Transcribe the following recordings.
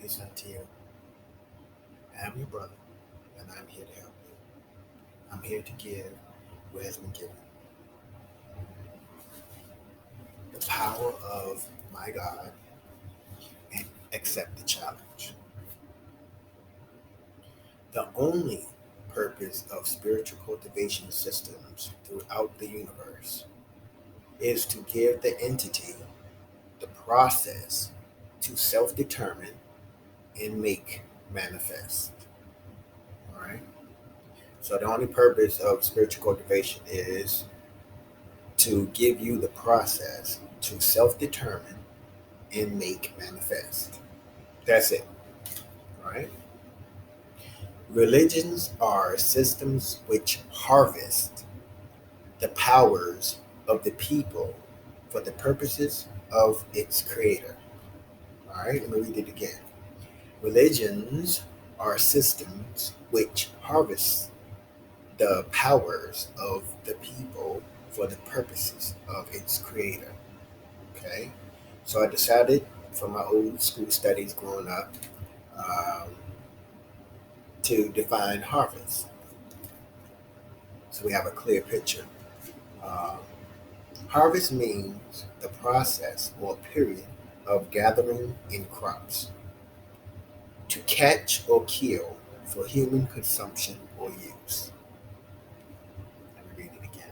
Peace unto you. I'm your brother, and I'm here to help you. I'm here to give what has been given. The power of my God and accept the challenge. The only purpose of spiritual cultivation systems throughout the universe is to give the entity the process to self determine and make manifest. All right. So the only purpose of spiritual cultivation is to give you the process to self determine and make manifest. That's it, right? Religions are systems which harvest the powers of the people for the purposes of its creator. All right, let me read it again. Religions are systems which harvest the powers of the people for the purposes of its creator. Okay, so I decided from my old school studies growing up um, to define harvest so we have a clear picture. Um, Harvest means the process or period of gathering in crops to catch or kill for human consumption or use. Let me read it again.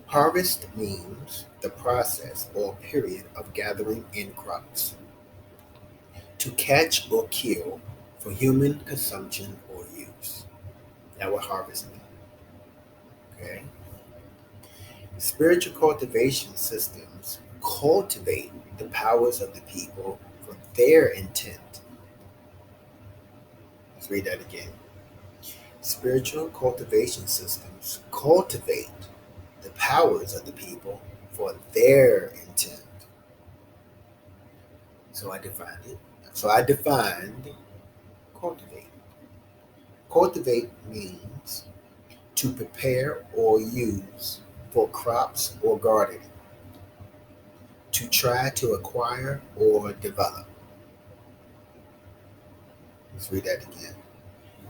Harvest means the process or period of gathering in crops to catch or kill for human consumption or use. That's what harvest means. Okay. Spiritual cultivation systems cultivate the powers of the people for their intent. Let's read that again. Spiritual cultivation systems cultivate the powers of the people for their intent. So I defined it. So I defined cultivate. Cultivate means to prepare or use for crops or gardening, to try to acquire or develop. Let's read that again.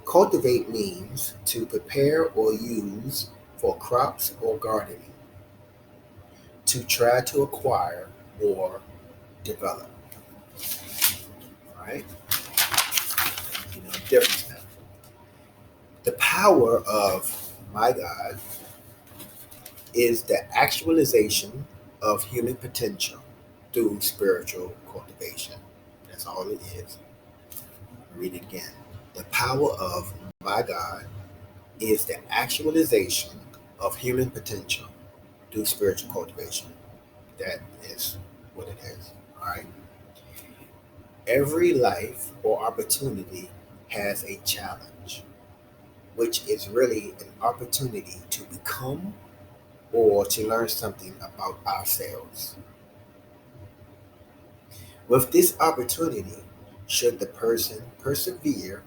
Cultivate means to prepare or use for crops or gardening, to try to acquire or develop. Right? You know, difference now. The power of my God is the actualization of human potential through spiritual cultivation. That's all it is. I'll read it again. The power of my God is the actualization of human potential through spiritual cultivation. That is what it is. All right. Every life or opportunity has a challenge, which is really an opportunity to become or to learn something about ourselves. With this opportunity, should the person persevere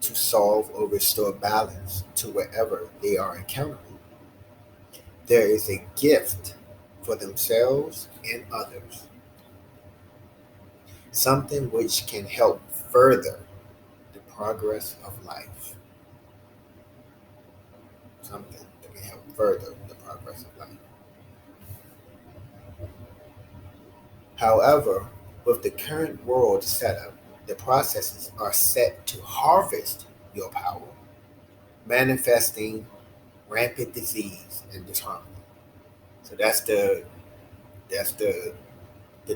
to solve or restore balance to wherever they are encountering, there is a gift for themselves and others, something which can help further the progress of life. Something that can help further the progress of life. However, with the current world setup, the processes are set to harvest your power, manifesting rampant disease and disharmony. So that's the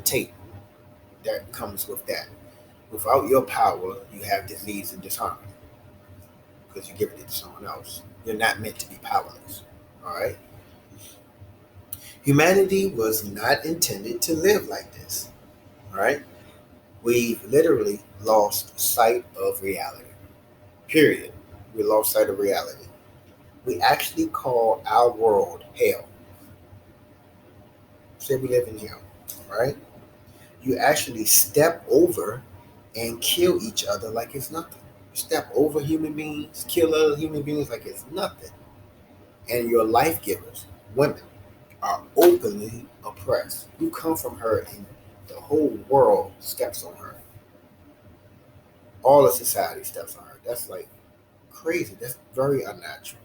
tape that comes with that. Without your power, you have disease and disharmony because you're giving it to someone else. You're not meant to be powerless. All right. Humanity was not intended to live like this. All right. We've literally lost sight of reality. Period. We lost sight of reality. We actually call our world hell. Say we live in hell. All right. You actually step over and kill each other like it's nothing. You step over human beings, kill other human beings like it's nothing. And your life givers, women, are openly oppressed. You come from her and the whole world steps on her. All the society stuff's on her. That's like crazy. That's very unnatural.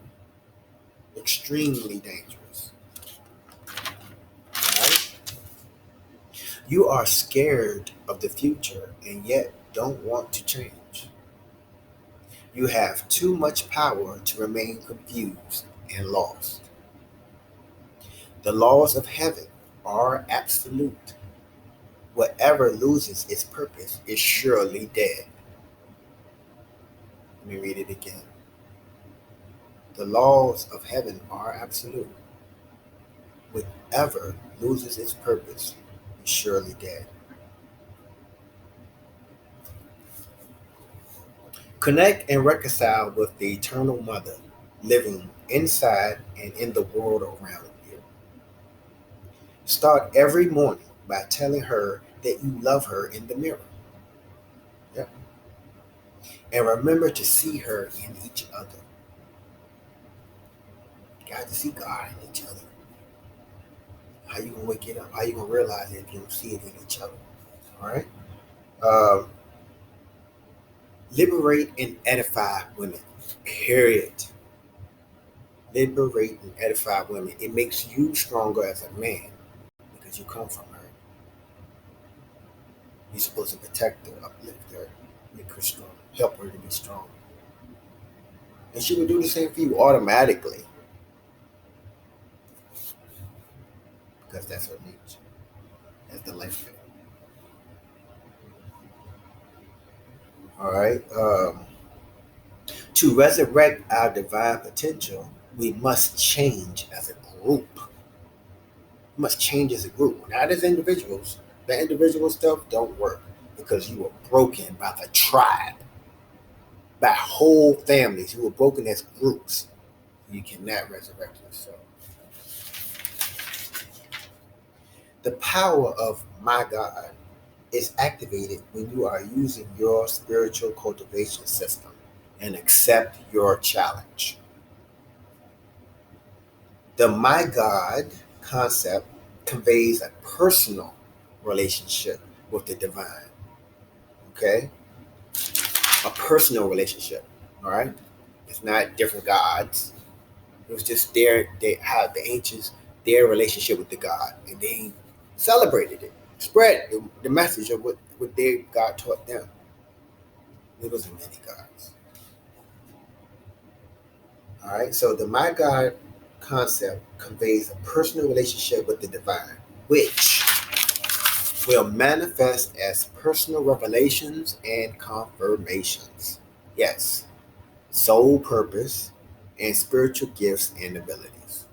Extremely dangerous. Right? You are scared of the future and yet don't want to change. You have too much power to remain confused and lost. The laws of heaven are absolute. Whatever loses its purpose is surely dead. Let me read it again. The laws of heaven are absolute. Whatever loses its purpose is surely dead. Connect and reconcile with the eternal mother living inside and in the world around you. Start every morning by telling her that you love her in the mirror. Yep. And remember to see her in each other. You got to see God in each other. How you gonna wake it up? How you gonna realize it if you don't see it in each other? All right. Um, Liberate and edify women. Period. Liberate and edify women. It makes you stronger as a man because you come from her. You're supposed to protect her, uplift her, make her strong, help her to be strong. And she will do the same for you automatically because that's her nature. That's the life giver. All right. To resurrect our divine potential, we must change as a group. We must change as a group, not as individuals. The individual stuff don't work because you were broken by the tribe, by whole families. You were broken as groups. You cannot resurrect yourself. The power of my God is activated when you are using your spiritual cultivation system and accept your challenge. The my God concept conveys a personal relationship with the divine. Okay? A personal relationship. All right? It's not different gods. It was just how the ancients, their relationship with the God. And they celebrated it, spread the message of what their God taught them. There wasn't many gods. All right? So the my God concept conveys a personal relationship with the divine, which will manifest as personal revelations and confirmations. Yes, soul purpose and spiritual gifts and abilities.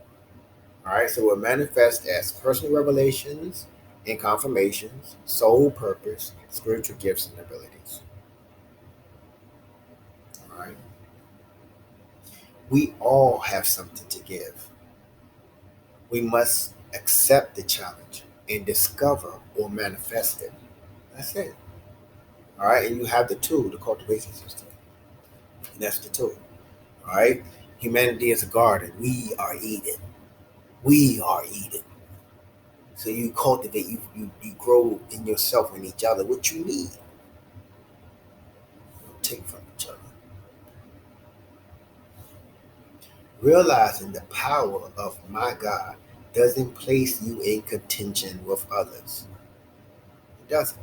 All right, so it will manifest as personal revelations and confirmations, soul purpose, spiritual gifts and abilities. All right, we all have something to give. We must accept the challenge and discover or manifest it. That's it. All right, and you have the tool, the cultivation system. And that's the tool. All right. Humanity is a garden. We are Eden. We are Eden. So you cultivate, you grow in yourself and each other what you need. You take from each other. Realizing the power of my God doesn't place you in contention with others. It doesn't.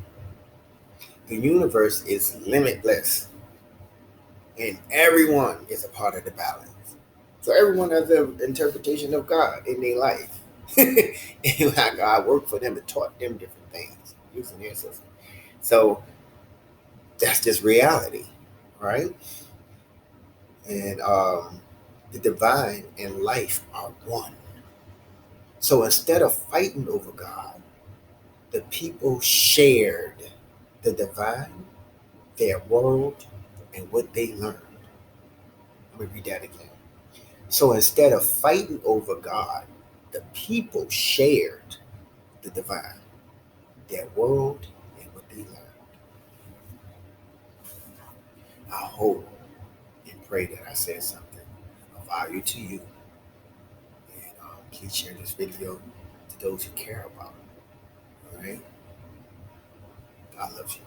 The universe is limitless, and everyone is a part of the balance. So everyone has an interpretation of God in their life. And how God worked for them and taught them different things using their system. So that's just reality, right? And the divine and life are one. So instead of fighting over God, the people shared the divine, their world, and what they learned. Let me read that again. So instead of fighting over God, the people shared the divine, their world, and what they learned. I hope and pray that I said something of value to you. And please share this video to those who care about it. All right? God loves you.